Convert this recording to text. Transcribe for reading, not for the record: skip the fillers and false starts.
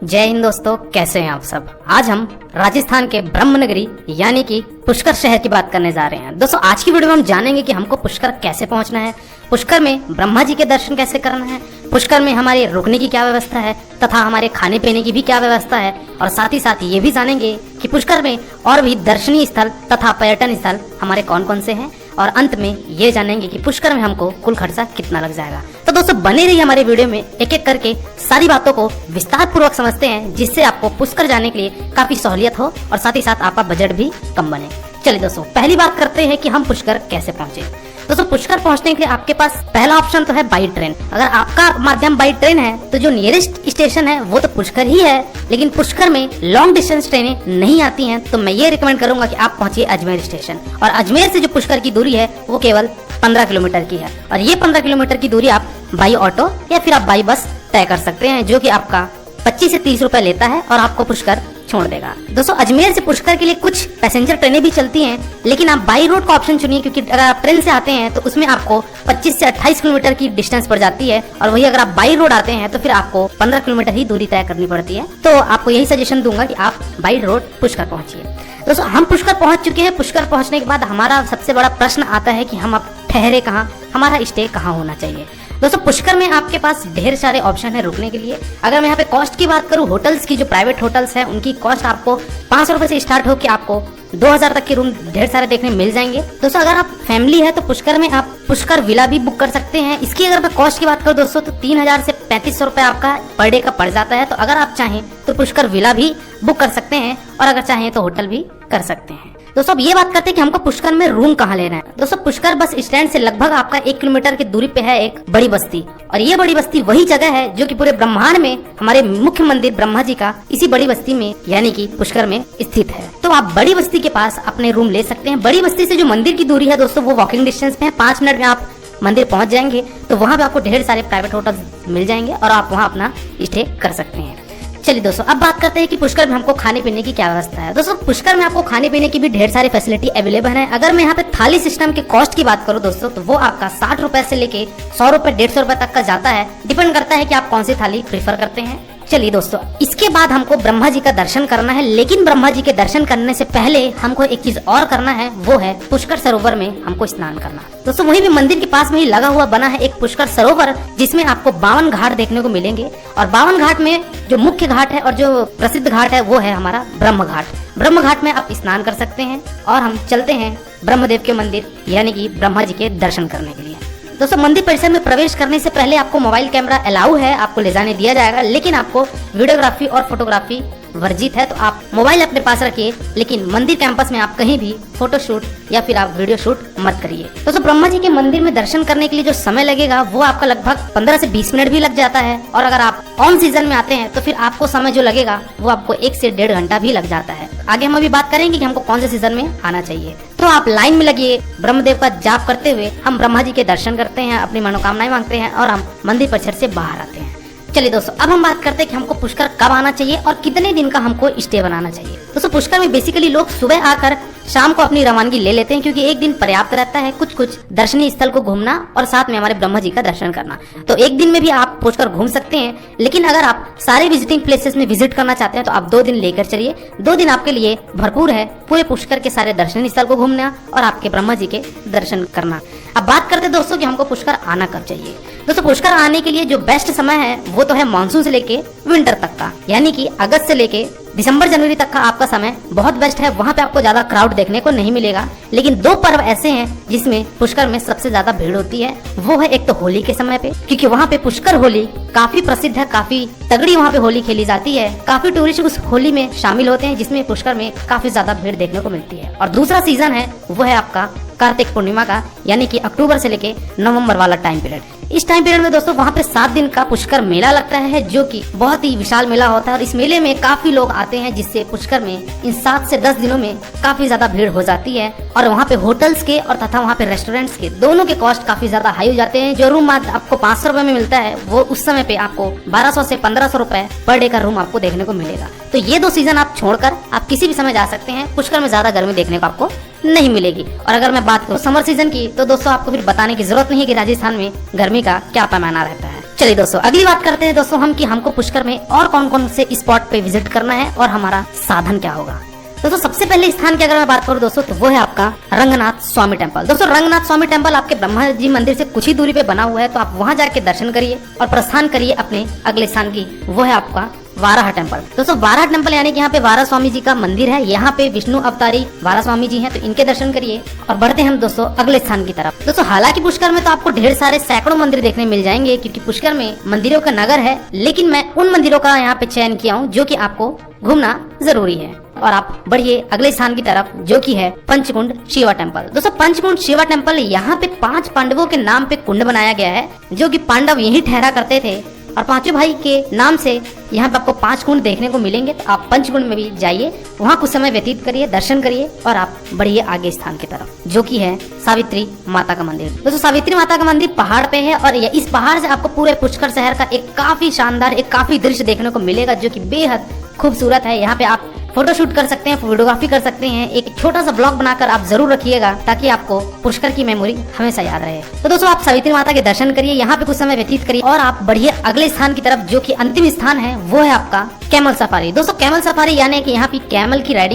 जय हिंद दोस्तों, कैसे हैं आप सब। आज हम राजस्थान के ब्रह्मनगरी यानी कि पुष्कर शहर की बात करने जा रहे हैं। दोस्तों आज की वीडियो में हम जानेंगे कि हमको पुष्कर कैसे पहुंचना है, पुष्कर में ब्रह्मा जी के दर्शन कैसे करना है, पुष्कर में हमारे रुकने की क्या व्यवस्था है तथा हमारे खाने पीने की भी क्या व्यवस्था है, और साथ ही साथ ये भी जानेंगे कि पुष्कर में और भी दर्शनीय स्थल तथा पर्यटन स्थल हमारे कौन कौन से हैं, और अंत में ये जानेंगे कि पुष्कर में हमको कुल खर्चा कितना लग जाएगा। तो दोस्तों बने रहिए हमारे वीडियो में, एक एक करके सारी बातों को विस्तार पूर्वक समझते हैं, जिससे आपको पुष्कर जाने के लिए काफी सहूलियत हो और साथ ही साथ आपका बजट भी कम बने। चलिए दोस्तों पहली बात करते हैं कि हम पुष्कर कैसे पहुंचे। दोस्तों पुष्कर पहुंचने के लिए आपके पास पहला ऑप्शन तो है बाई ट्रेन। अगर आपका माध्यम बाई ट्रेन है तो जो नियरेस्ट स्टेशन है वो तो पुष्कर ही है, लेकिन पुष्कर में लॉन्ग डिस्टेंस ट्रेनें नहीं आती हैं, तो मैं ये रिकमेंड करूंगा कि आप पहुंचिए अजमेर स्टेशन। और अजमेर से जो पुष्कर की दूरी है वो केवल 15 किलोमीटर की है, और ये 15 किलोमीटर की दूरी आप बाई ऑटो या फिर आप बाई बस तय कर सकते हैं, जो कि आपका 25 से 30 रुपए लेता है और आपको पुष्कर छोड़ देगा। दोस्तों अजमेर से पुष्कर के लिए कुछ पैसेंजर ट्रेनें भी चलती हैं, लेकिन आप बाई रोड का ऑप्शन चुनिए, क्योंकि अगर आप ट्रेन से आते हैं तो उसमें आपको 25 से 28 किलोमीटर की डिस्टेंस पड़ जाती है, और वही अगर आप बाई रोड आते हैं तो फिर आपको 15 किलोमीटर ही दूरी तय करनी पड़ती है। तो आपको यही सजेशन दूंगा कि आप बाई रोड पुष्कर पहुंचिए। दोस्तों हम पुष्कर पहुंच चुके हैं। पुष्कर पहुंचने के बाद हमारा सबसे बड़ा प्रश्न आता है कि हम अब ठहरे कहाँ, हमारा स्टे कहाँ होना चाहिए। दोस्तों पुष्कर में आपके पास ढेर सारे ऑप्शन है रुकने के लिए। अगर मैं यहाँ पे कॉस्ट की बात करूँ, होटल्स की जो प्राइवेट होटल्स है उनकी कॉस्ट आपको 500 रुपए से स्टार्ट होकर आपको 2000 तक के रूम ढेर सारे देखने मिल जाएंगे। दोस्तों अगर आप फैमिली है तो पुष्कर में आप पुष्कर विला भी बुक कर सकते हैं। इसकी अगर मैं कॉस्ट की बात करूँ दोस्तों तो 3000 से 3500 रुपए आपका पर डे का पड़ जाता है। तो अगर आप चाहें तो पुष्कर विला भी बुक कर सकते हैं, और अगर चाहें तो होटल भी कर सकते हैं। दोस्तों अब ये बात करते हैं कि हमको पुष्कर में रूम कहाँ लेना है। दोस्तों पुष्कर बस स्टैंड से लगभग आपका 1 किलोमीटर की दूरी पे है एक बड़ी बस्ती, और ये बड़ी बस्ती वही जगह है जो कि पूरे ब्रह्मांड में हमारे मुख्य मंदिर ब्रह्मा जी का इसी बड़ी बस्ती में यानी कि पुष्कर में स्थित है। तो आप बड़ी बस्ती के पास अपने रूम ले सकते हैं। बड़ी बस्ती से जो मंदिर की दूरी है दोस्तों वो वॉकिंग डिस्टेंस में है, 5 मिनट में आप मंदिर पहुंच जाएंगे। तो वहाँ पे आपको ढेर सारे प्राइवेट होटल मिल जाएंगे और आप वहाँ अपना स्टे कर सकते हैं। चलिए दोस्तों अब बात करते हैं कि पुष्कर में हमको खाने पीने की क्या व्यवस्था है। दोस्तों पुष्कर में आपको खाने पीने की भी ढेर सारी फैसिलिटी अवेलेबल है। अगर मैं यहाँ पे थाली सिस्टम के कॉस्ट की बात करूँ दोस्तों तो वो आपका 60 रुपए से लेके 100 रुपए 150 रुपए तक का जाता है। डिपेंड करता है कि आप कौन सी थाली प्रीफर करते हैं। चलिए दोस्तों इसके बाद हमको ब्रह्मा जी का दर्शन करना है, लेकिन ब्रह्मा जी के दर्शन करने से पहले हमको एक चीज और करना है, वो है पुष्कर सरोवर में हमको स्नान करना। दोस्तों वहीं भी मंदिर के पास में ही लगा हुआ बना है एक पुष्कर सरोवर, जिसमें आपको 52 घाट देखने को मिलेंगे। और 52 घाट में जो मुख्य घाट है और जो प्रसिद्ध घाट है वो है हमारा ब्रह्म घाट। ब्रह्म घाट में आप स्नान कर सकते हैं, और हम चलते हैं ब्रह्मदेव के मंदिर यानी कि ब्रह्मा जी के दर्शन करने के लिए। दोस्तों मंदिर परिसर में प्रवेश करने से पहले आपको मोबाइल कैमरा अलाउ है, आपको ले जाने दिया जाएगा, लेकिन आपको वीडियोग्राफी और फोटोग्राफी वर्जित है। तो आप मोबाइल अपने पास रखिए, लेकिन मंदिर कैंपस में आप कहीं भी फोटो शूट या फिर आप वीडियो शूट मत करिए। दोस्तों ब्रह्मा जी के मंदिर में दर्शन करने के लिए जो समय लगेगा वो आपका लगभग 15 से 20 मिनट भी लग जाता है, और अगर आप ऑन सीजन में आते हैं तो फिर आपको समय जो लगेगा वो आपको 1 से 1.5 घंटा भी लग जाता है। आगे हम अभी बात करेंगे कि हमको कौन से सीजन में आना चाहिए। तो आप लाइन में लगिए, ब्रह्मदेव का जाप करते हुए हम ब्रह्मा जी के दर्शन करते हैं, अपनी मनोकामनाएं मांगते हैं और हम मंदिर परिसर से बाहर आते हैं। चलिए दोस्तों अब हम बात करते हैं कि हमको पुष्कर कब आना चाहिए और कितने दिन का हमको स्टे बनाना चाहिए। दोस्तों पुष्कर में बेसिकली लोग सुबह आकर शाम को अपनी रवानगी ले लेते हैं, क्योंकि एक दिन पर्याप्त रहता है कुछ दर्शनीय स्थल को घूमना और साथ में हमारे ब्रह्मा जी का दर्शन करना। तो एक दिन में भी आप पुष्कर घूम सकते हैं, लेकिन अगर आप सारे विजिटिंग प्लेसेस में विजिट करना चाहते हैं तो आप 2 दिन लेकर चलिए। 2 दिन आपके लिए भरपूर है पूरे पुष्कर के सारे दर्शनीय स्थल को घूमना और आपके ब्रह्मा जी के दर्शन करना। अब बात करते हैं दोस्तों कि हमको पुष्कर आना कब चाहिए। दोस्तों पुष्कर आने के लिए जो बेस्ट समय है वो तो है मानसून से लेके विंटर तक का, यानी कि अगस्त से लेके दिसंबर जनवरी तक का आपका समय बहुत बेस्ट है। वहाँ पे आपको ज्यादा क्राउड देखने को नहीं मिलेगा, लेकिन 2 पर्व ऐसे हैं जिसमें पुष्कर में सबसे ज्यादा भीड़ होती है। वो है एक तो होली के समय पे, क्योंकि वहाँ पे पुष्कर होली काफी प्रसिद्ध है, काफी तगड़ी वहाँ पे होली खेली जाती है। काफी टूरिस्ट उस होली में शामिल होते हैं, जिसमें पुष्कर में काफी ज्यादा भीड़ देखने को मिलती है। और दूसरा सीजन है वो है आपका कार्तिक पूर्णिमा का, यानी कि अक्टूबर से लेके नवंबर वाला टाइम पीरियड। इस टाइम पीरियड में दोस्तों वहाँ पे 7 दिन का पुष्कर मेला लगता है, जो कि बहुत ही विशाल मेला होता है, और इस मेले में काफी लोग आते हैं, जिससे पुष्कर में इन 7 से 10 दिनों में काफी ज्यादा भीड़ हो जाती है। और वहाँ पे होटल्स के और तथा वहाँ पे रेस्टोरेंट्स के दोनों के कॉस्ट काफी ज्यादा हाई हो जाते हैं। जो रूम आपको 500 रुपए में मिलता है वो उस समय पे आपको 1200 से 1500 रुपए पर डे का रूम आपको देखने को मिलेगा। तो ये 2 सीजन आप छोड़कर आप किसी भी समय जा सकते हैं। पुष्कर में ज्यादा गर्मी देखने को आपको नहीं मिलेगी। और अगर मैं बात करूँ समर सीजन की, तो दोस्तों आपको फिर बताने की जरूरत नहीं है कि राजस्थान में गर्मी का क्या पैमाना रहता है। चलिए दोस्तों, अगली बात करते हैं दोस्तों हम कि हमको पुष्कर में और कौन कौन से स्पॉट पे विजिट करना है और हमारा साधन क्या होगा। दोस्तों सबसे पहले स्थान की अगर मैं बात करूं दोस्तों तो वो है आपका रंगनाथ स्वामी टेम्पल। दोस्तों रंगनाथ स्वामी टेम्पल आपके ब्रह्मा जी मंदिर से कुछ ही दूरी पे बना हुआ है, तो आप वहां जाके दर्शन करिए और प्रस्थान करिए अपने अगले स्थान की, वो है आपका वाराह टेम्पल। दोस्तों वाराह टेम्पल यानी कि यहाँ पे वाराह स्वामी जी का मंदिर है, यहाँ पे विष्णु अवतारी वाराह स्वामी जी हैं, तो इनके दर्शन करिए और बढ़ते हैं हम दोस्तों अगले स्थान की तरफ। दोस्तों हालांकि पुष्कर में तो आपको ढेर सारे सैकड़ों मंदिर देखने मिल जाएंगे, क्योंकि पुष्कर में मंदिरों का नगर है, लेकिन मैं उन मंदिरों का यहाँ पे चयन किया हूँ जो की आपको घूमना जरूरी है। और आप बढ़िए अगले स्थान की तरफ जो कि है पंचकुंड शिवा टेम्पल। दोस्तों पंचकुंड शिवा टेम्पल, यहाँ पे 5 पांडवों के नाम पे कुंड बनाया गया है, जो कि पांडव यहीं ठहरा करते थे और पांचों भाई के नाम से यहाँ पे आपको 5 कुंड देखने को मिलेंगे। तो आप पंचकुंड में भी जाइए, वहाँ कुछ समय व्यतीत करिए, दर्शन करिए और आप बढ़िए आगे स्थान की तरफ जो कि है सावित्री माता का मंदिर। दोस्तों सावित्री माता का मंदिर पहाड़ पे है और इस पहाड़ से आपको पूरे पुष्कर शहर का एक काफी शानदार, एक काफी दृश्य देखने को मिलेगा, जो कि बेहद खूबसूरत है। यहाँ पे आप फोटो शूट कर सकते हैं, वीडियोग्राफी कर सकते हैं। एक छोटा सा ब्लॉग बनाकर आप जरूर रखिएगा, ताकि आपको पुष्कर की मेमोरी हमेशा याद रहे। तो दोस्तों आप सावित्री माता के दर्शन करिए, यहाँ पे कुछ समय व्यतीत करिए और आप बढ़िए अगले स्थान की तरफ, जो कि अंतिम स्थान है, वो है आपका कैमल सफारी। दोस्तों कैमल सफारी यानी कि यहाँ पे कैमल की राइडिंग